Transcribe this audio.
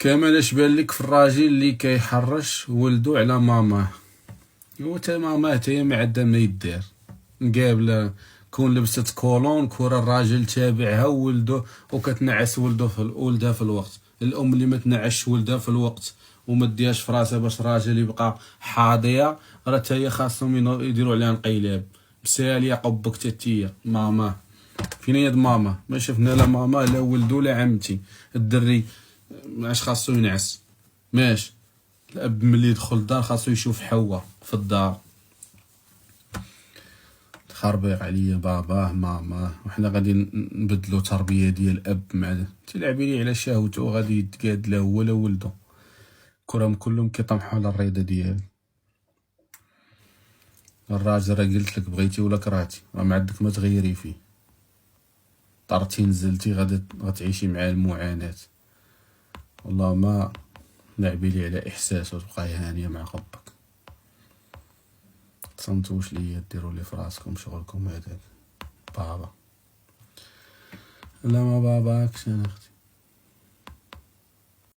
كامل اش بان لك في الراجل اللي كيحرش ولدو على ماماه؟ هو تا ماماه تاهي ما عندها ما يدير، مقابله كون لبست كولون كورا الراجل تابعها وولدو وكتنعس ولدها في الوقت. الام اللي ما تنعش ولدها في الوقت وما دياش في راسها باش راجل يبقى حاضيه، راه تا هي خاصهم يديروا عليها انقلاب. مساليه قبك تتيه ماما. فين هي ماما؟ ما شفنا لا ماما لا ولدو لا عمتي. الدري عاش خاصو ينعس؟ ماش الاب ملي يدخل الدار خاصو يشوف حواء في الدار. تخربيق عليا باباه ماماه، وحنا غادي نبدلو تربيه ديال الاب مع تيلعبي لي على شهوته غادي يتقاد لا هو لا ولدو. كلهم كيطمحوا على الرضا ديالو. الراجل راه قلت لك بغيتي ولا كرهتي راه ما عندك ما تغيري فيه. طرتي نزلتي غتعيشي مع المعاناة. والله ما لعبي لي على احساس وتبقاي هانيه مع ربك. تصنتوش ليا ديروا لي في راسكم شغلكم هذاك بابا. لا ما باباكش انا.